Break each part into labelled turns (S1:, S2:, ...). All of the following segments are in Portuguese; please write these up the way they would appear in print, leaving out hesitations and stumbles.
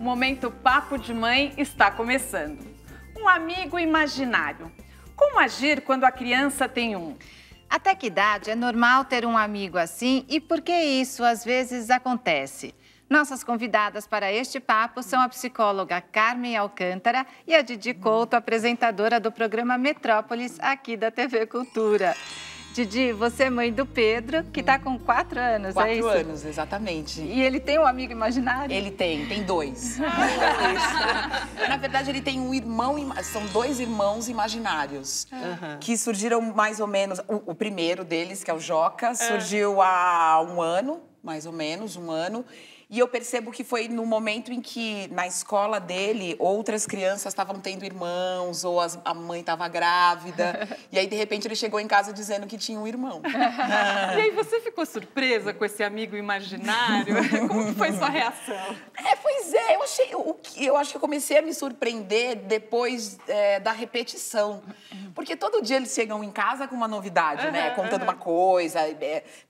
S1: Momento Papo de Mãe está começando. Um amigo imaginário. Como agir quando a criança tem um?
S2: Até que idade é normal ter um amigo assim e por que isso às vezes acontece? Nossas convidadas para este papo são a psicóloga Carmen Alcântara e a Didi Couto, apresentadora do programa Metrópolis aqui da TV Cultura. Didi, você é mãe do Pedro, que está com 4 anos, é isso?
S3: 4 anos, exatamente.
S2: E ele tem um amigo imaginário?
S3: Ele tem 2. Na verdade, ele tem um irmão, são 2 irmãos imaginários, que surgiram mais ou menos, o primeiro deles, que é o Joca, surgiu há um ano, mais ou menos, um ano. E eu percebo que foi no momento em que, na escola dele, outras crianças estavam tendo irmãos, ou a mãe estava grávida. E aí, de repente, ele chegou em casa dizendo que tinha um irmão.
S1: E aí, você ficou surpresa com esse amigo imaginário? Como que foi sua reação?
S3: Pois é, eu acho que eu comecei a me surpreender depois da repetição. Porque todo dia eles chegam em casa com uma novidade, né? Contando uma coisa,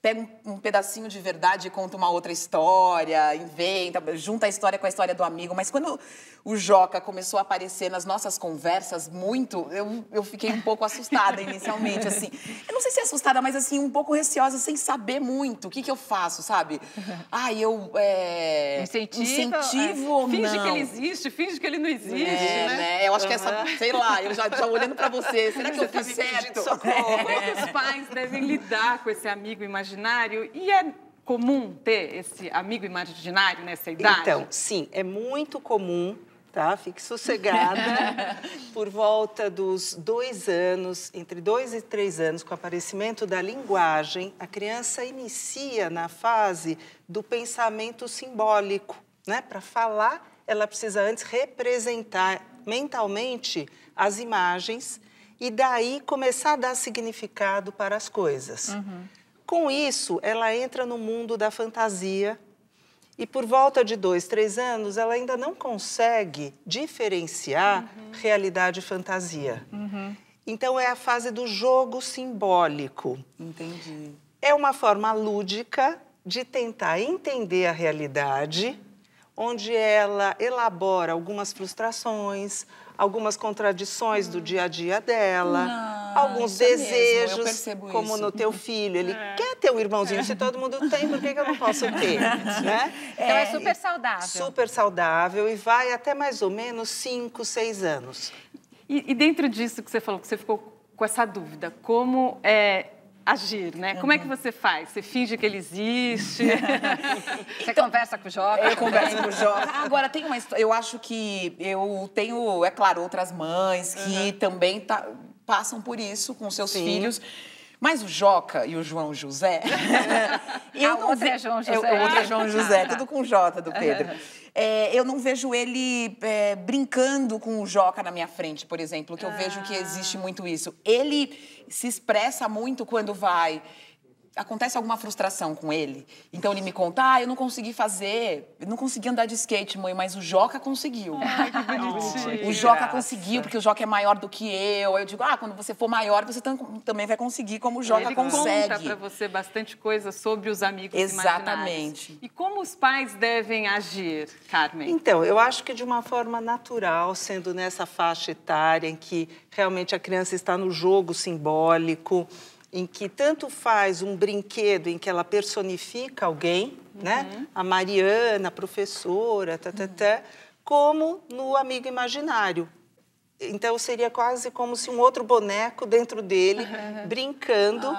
S3: pega um pedacinho de verdade e conta uma outra história, inventa, junta a história com a história do amigo. Mas quando o Joca começou a aparecer nas nossas conversas muito, eu fiquei um pouco assustada inicialmente, assim. Eu não sei se assustada, mas assim, um pouco receosa, sem saber muito. O que eu faço, sabe? Eu incentivo ou não?
S1: Finge que ele existe, finge que ele não existe, né?
S3: Eu acho que essa, sei lá, eu já olhando pra você, será que eu fiz certo?
S1: Como é que os pais devem lidar com esse amigo imaginário? E é comum ter esse amigo imaginário nessa idade?
S4: Então, sim, é muito comum, tá? Fique sossegada. Por volta dos 2 anos, entre 2 e 3 anos, com o aparecimento da linguagem, a criança inicia na fase do pensamento simbólico, né? Para falar, ela precisa antes representar mentalmente as imagens e daí começar a dar significado para as coisas. Com isso, ela entra no mundo da fantasia e por volta de 2, 3 anos, ela ainda não consegue diferenciar realidade e fantasia. Então, é a fase do jogo simbólico.
S3: Entendi.
S4: É uma forma lúdica de tentar entender a realidade, onde ela elabora algumas frustrações, algumas contradições do dia a dia dela, alguns desejos, como no teu filho. Ele quer ter um irmãozinho, se todo mundo tem, por que eu não posso ter? Né?
S2: Então é super saudável.
S4: Super saudável e vai até mais ou menos 5, 6 anos.
S1: E dentro disso que você falou, que você ficou com essa dúvida, como agir, né? Como é que você faz? Você finge que ele existe?
S2: Você conversa com o Joca?
S3: Eu converso com o Joca. Agora, tem uma história... Eu acho que eu tenho, é claro, outras mães que também passam por isso com seus filhos. Mas o Joca e o João José...
S2: Outro é João José.
S3: O outro é João José, tudo com J do Pedro. Eu não vejo ele brincando com o Joca na minha frente, por exemplo, que eu vejo que existe muito isso. Ele se expressa muito quando acontece alguma frustração com ele. Então, ele me conta, eu não consegui fazer, eu não consegui andar de skate, mãe, mas o Joca conseguiu.
S1: Ai, que bonitinho.
S3: O Joca conseguiu, porque o Joca é maior do que eu. Aí eu digo, quando você for maior, você também vai conseguir como o Joca consegue.
S1: Ele conta pra você bastante coisa sobre os amigos imaginários.
S3: Exatamente.
S1: E como os pais devem agir, Carmen?
S4: Então, eu acho que de uma forma natural, sendo nessa faixa etária em que realmente a criança está no jogo simbólico, em que tanto faz um brinquedo em que ela personifica alguém, né? A Mariana, a professora, como no amigo imaginário. Então, seria quase como se um outro boneco dentro dele, brincando.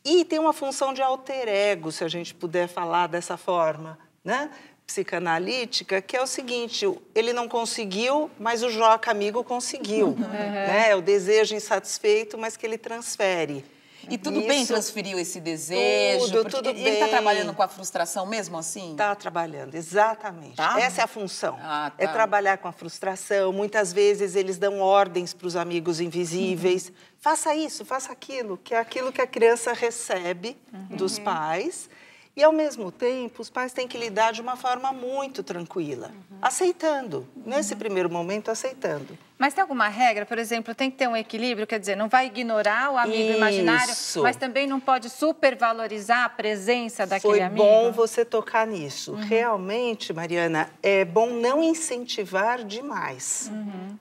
S4: E tem uma função de alter ego, se a gente puder falar dessa forma, né? Psicanalítica, que é o seguinte, ele não conseguiu, mas o Joca amigo conseguiu. Né? É o desejo insatisfeito, mas que ele transfere.
S3: E tudo bem transferiu esse desejo?
S4: Tudo bem.
S3: Ele está trabalhando com a frustração mesmo assim?
S4: Está trabalhando, exatamente.
S3: Tá?
S4: Essa é a função.
S3: Tá.
S4: É trabalhar com a frustração. Muitas vezes eles dão ordens para os amigos invisíveis. Faça isso, faça aquilo, que é aquilo que a criança recebe dos pais. E, ao mesmo tempo, os pais têm que lidar de uma forma muito tranquila, aceitando. Nesse primeiro momento, aceitando.
S2: Mas tem alguma regra? Por exemplo, tem que ter um equilíbrio, quer dizer, não vai ignorar o amigo imaginário, mas também não pode supervalorizar a presença daquele amigo?
S4: Foi bom você tocar nisso. Realmente, Mariana, é bom não incentivar demais.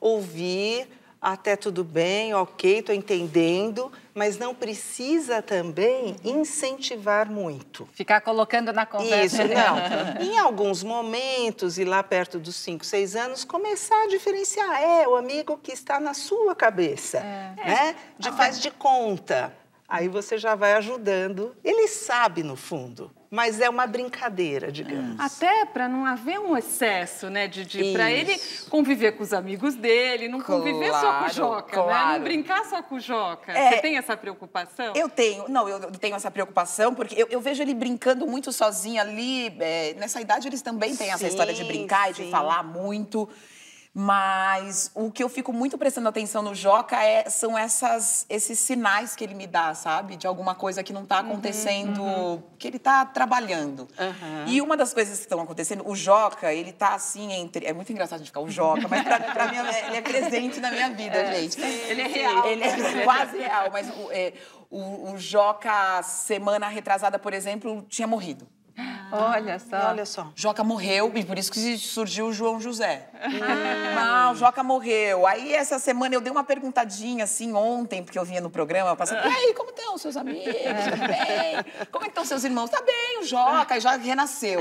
S4: Ouvir, até tudo bem, ok, estou entendendo, mas não precisa também incentivar muito.
S2: Ficar colocando na conversa.
S4: Isso, não. Em alguns momentos, e lá perto dos 5, 6 anos, começar a diferenciar. O amigo que está na sua cabeça, né? Faz de conta. Aí você já vai ajudando. Ele sabe, no fundo, mas é uma brincadeira, digamos.
S1: Até para não haver um excesso, né? Para ele conviver com os amigos dele, não conviver só com o Joca, né? Não brincar só com o Joca. Você tem essa preocupação?
S3: Eu tenho. Não, eu tenho essa preocupação, porque eu vejo ele brincando muito sozinho ali. Nessa idade, eles também têm essa história de brincar e de falar muito. Mas o que eu fico muito prestando atenção no Joca são esses sinais que ele me dá, sabe? De alguma coisa que não está acontecendo, que ele está trabalhando. E uma das coisas que estão acontecendo, o Joca, ele tá assim entre... É muito engraçado de ficar o Joca, mas pra mim ele é presente na minha vida, gente.
S1: Ele é real.
S3: Ele é quase real, mas o Joca, semana retrasada, por exemplo, tinha morrido.
S2: Olha só.
S3: Joca morreu e por isso que surgiu o João José. Não, o Joca morreu. Aí essa semana eu dei uma perguntadinha assim ontem, porque eu vinha no programa passando. E aí, como estão os seus amigos? Tá bem? Como é que estão seus irmãos? Tá bem, o Joca. E já renasceu.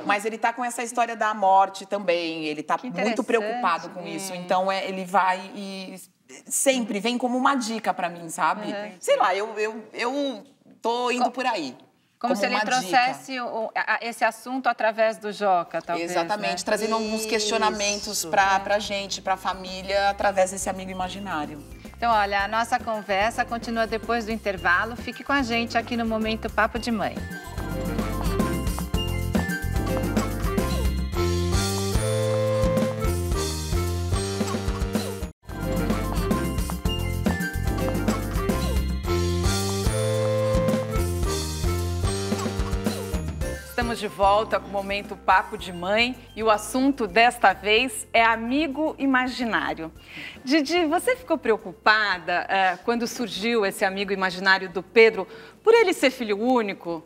S3: Mas ele tá com essa história da morte também. Ele tá muito preocupado com isso. Então ele vai e sempre vem como uma dica pra mim, sabe? Sei lá, eu tô indo por aí.
S2: Como se ele trouxesse esse assunto através do Joca, talvez.
S3: Exatamente, né? Trazendo alguns questionamentos pra gente, pra família, através desse amigo imaginário.
S2: Então, olha, a nossa conversa continua depois do intervalo. Fique com a gente aqui no Momento Papo de Mãe.
S1: Estamos de volta com o Momento Papo de Mãe e o assunto desta vez é amigo imaginário. Didi, você ficou preocupada quando surgiu esse amigo imaginário do Pedro por ele ser filho único?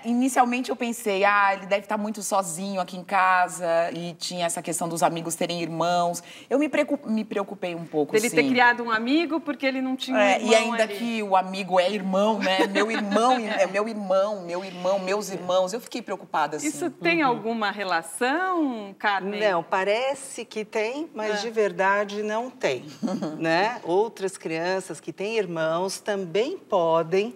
S3: Inicialmente eu pensei, ele deve estar muito sozinho aqui em casa e tinha essa questão dos amigos terem irmãos. Eu me preocupei um pouco,
S1: Ele ter criado um amigo porque ele não tinha um irmão
S3: e ainda
S1: ali.
S3: Que o amigo é irmão, né? Meu irmão, meus irmãos. Eu fiquei preocupada, assim.
S1: Isso tem alguma relação, Carmen?
S4: Não, parece que tem, mas de verdade não tem, né? Outras crianças que têm irmãos também podem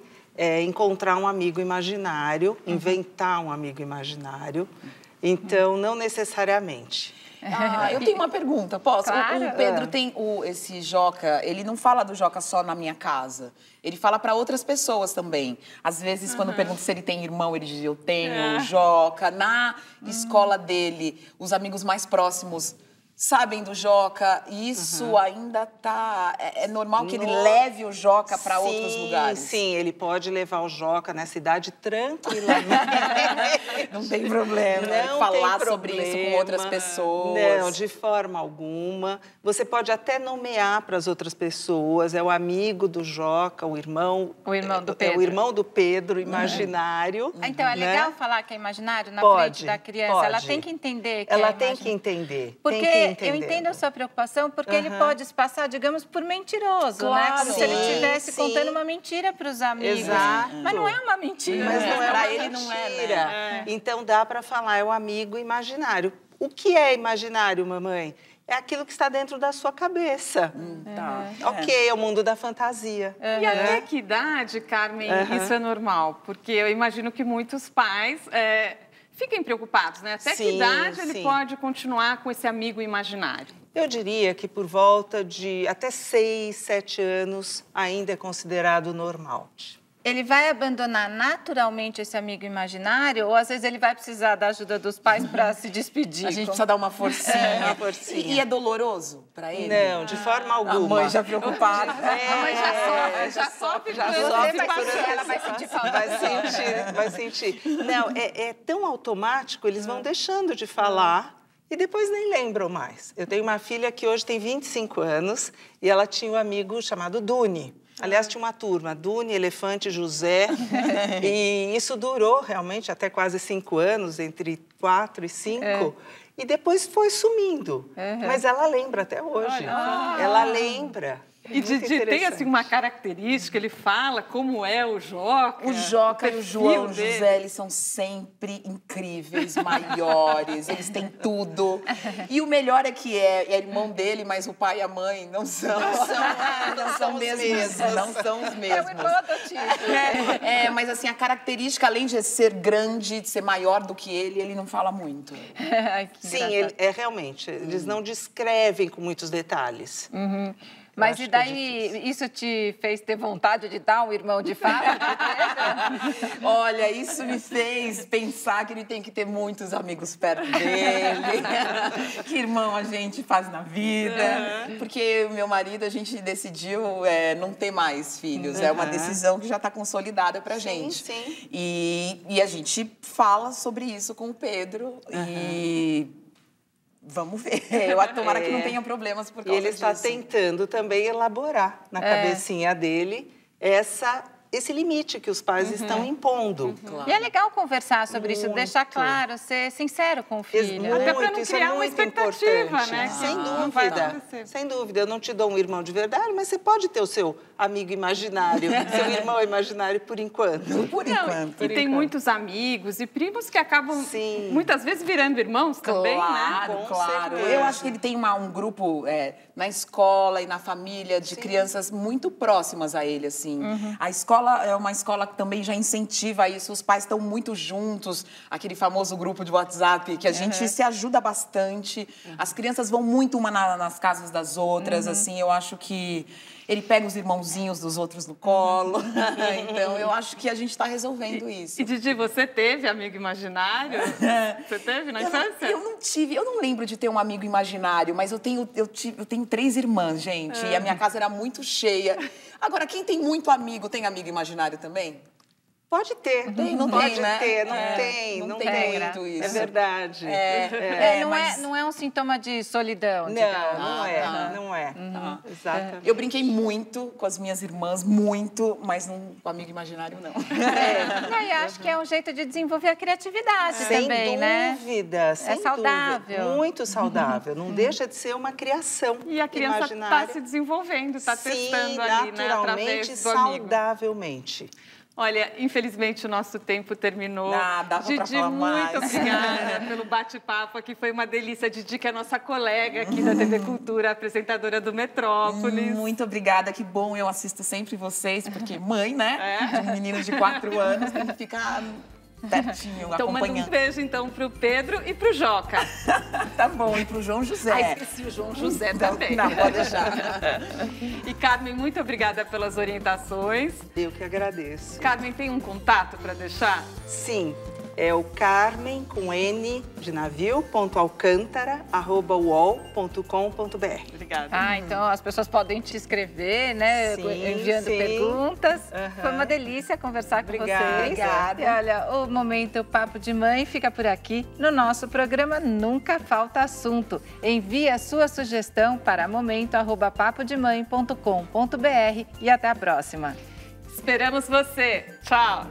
S4: encontrar um amigo imaginário, inventar um amigo imaginário. Então, não necessariamente.
S3: Eu tenho uma pergunta, posso?
S2: Claro.
S3: O Pedro tem esse Joca, ele não fala do Joca só na minha casa. Ele fala para outras pessoas também. Às vezes, quando eu pergunto se ele tem irmão, ele diz, eu tenho, Joca. Na escola dele, os amigos mais próximos sabem do Joca, e isso ainda tá... É normal que ele leve o Joca para outros lugares?
S4: Sim, ele pode levar o Joca nessa idade tranquilamente.
S3: Não tem problema.
S4: Não
S3: falar
S4: tem
S3: sobre isso com outras pessoas.
S4: Não, de forma alguma. Você pode até nomear para as outras pessoas. É o amigo do Joca, o irmão
S2: do Pedro.
S4: É o irmão do Pedro, imaginário.
S2: Então, é legal falar que é imaginário na frente da criança.
S4: Pode.
S2: Ela tem que entender que
S4: ela tem que entender.
S2: Porque eu entendo a sua preocupação, porque ele pode se passar, digamos, por mentiroso, né? Como se ele estivesse contando uma mentira para os amigos.
S4: Exato.
S2: Mas não é uma mentira.
S4: Mas não é
S3: pra
S4: uma
S3: ele
S4: mentira.
S3: não é, né?
S4: Então, dá para falar, é o amigo imaginário. O que é imaginário, mamãe? É aquilo que está dentro da sua cabeça. Ok, é o mundo da fantasia.
S1: E até que idade, Carmen, isso é normal? Porque eu imagino que muitos pais... fiquem preocupados, né? Até que idade ele pode continuar com esse amigo imaginário?
S4: Eu diria que por volta de até 6, 7 anos ainda é considerado normal.
S2: Ele vai abandonar naturalmente esse amigo imaginário ou às vezes ele vai precisar da ajuda dos pais para se despedir?
S3: A gente precisa dar uma forcinha.
S4: Uma forcinha.
S3: E é doloroso para ele?
S4: Não, de forma alguma.
S3: A mãe já preocupada.
S1: A mãe já sofre.
S2: Ela vai sentir falta.
S4: Vai sentir. Não, é tão automático, eles vão deixando de falar e depois nem lembram mais. Eu tenho uma filha que hoje tem 25 anos e ela tinha um amigo chamado Duni. Aliás, tinha uma turma, Duni, Elefante, José, e isso durou realmente até quase 5 anos, entre 4 e 5, e depois foi sumindo. Mas ela lembra até hoje. Ela lembra.
S1: E Didi tem assim uma característica, ele fala como é o Joca.
S3: O Joca e o João José, eles são sempre incríveis, maiores, eles têm tudo. E o melhor é que é irmão dele, mas o pai e a mãe não são os mesmos. Não são os mesmos.
S2: É o irmão adotivo.
S3: Mas assim, a característica, além de ser grande, de ser maior do que ele não fala muito.
S2: Ai, que
S4: Sim, realmente, eles não descrevem com muitos detalhes.
S2: Mas e daí, isso te fez ter vontade de dar um irmão de fato?
S3: Olha, isso me fez pensar que ele tem que ter muitos amigos perto dele. Que irmão a gente faz na vida. Porque o meu marido, a gente decidiu não ter mais filhos. É uma decisão que já está consolidada pra gente.
S4: Sim.
S3: E a gente fala sobre isso com o Pedro. E... vamos ver. Tomara que não tenha problemas por causa disso.
S4: E ele está tentando também elaborar na cabecinha dele esse limite que os pais estão impondo.
S2: Claro. E é legal conversar sobre isso, deixar claro, ser sincero com o filho.
S1: Até para não criar uma expectativa, né?
S4: Sem dúvida. Sem dúvida. Eu não te dou um irmão de verdade, mas você pode ter o seu amigo imaginário, seu irmão imaginário por enquanto.
S1: E tem muitos amigos e primos que acabam, muitas vezes, virando irmãos também, né?
S3: Claro. Eu acho que ele tem um grupo na escola e na família de crianças muito próximas a ele, assim. A escola é uma escola que também já incentiva isso, os pais estão muito juntos, aquele famoso grupo de WhatsApp, que a gente se ajuda bastante, as crianças vão muito uma nas casas das outras, assim, eu acho que ele pega os irmãozinhos dos outros no colo, então eu acho que a gente está resolvendo isso.
S1: E Didi, você teve amigo imaginário? Você teve na infância?
S3: Eu não tive, eu não lembro de ter um amigo imaginário, mas eu tenho 3 irmãs, gente, e a minha casa era muito cheia. Agora, quem tem muito amigo, tem amigo imaginário também?
S4: Pode ter.
S3: Não
S4: pode
S3: tem, né?
S4: ter,
S3: Não tem muito isso.
S4: É verdade.
S2: Não é um sintoma de solidão.
S4: Não é. Exatamente.
S3: Eu brinquei muito com as minhas irmãs, mas com amigo imaginário, não.
S2: E acho que é um jeito de desenvolver a criatividade também, né?
S4: Sem dúvida.
S2: É saudável.
S4: Muito saudável. Não deixa de ser uma criação imaginária.
S1: E a criança está se desenvolvendo, está testando ali, né? Através do amigo.
S4: Saudavelmente.
S1: Olha, infelizmente o nosso tempo terminou.
S3: Dava pra
S1: Didi,
S3: falar
S1: muito
S3: mais.
S1: obrigada pelo bate-papo aqui. Foi uma delícia. Didi, que é a nossa colega aqui da TV Cultura, apresentadora do Metrópolis.
S3: Muito obrigada, que bom. Eu assisto sempre vocês, porque mãe, né? De um menino de 4 anos, tem que ficar pertinho,
S1: então,
S3: acompanhando.
S1: Manda um beijo, então, pro Pedro e pro Joca.
S3: Tá bom, e pro João José.
S1: Ah, esqueci o João José também.
S3: Não, pode deixar.
S1: E Carmen, muito obrigada pelas orientações.
S4: Eu que agradeço.
S1: Carmen, tem um contato para deixar?
S4: Sim, é o Carmen, com N de navio, @uol.com.br.
S1: Obrigada.
S2: Então as pessoas podem te escrever, né? Enviando perguntas. Foi uma delícia conversar com vocês.
S3: Obrigada.
S2: E olha, o Momento Papo de Mãe fica por aqui. No nosso programa Nunca Falta Assunto. Envie a sua sugestão para momento@papodemãe.com.br e até a próxima.
S1: Esperamos você. Tchau.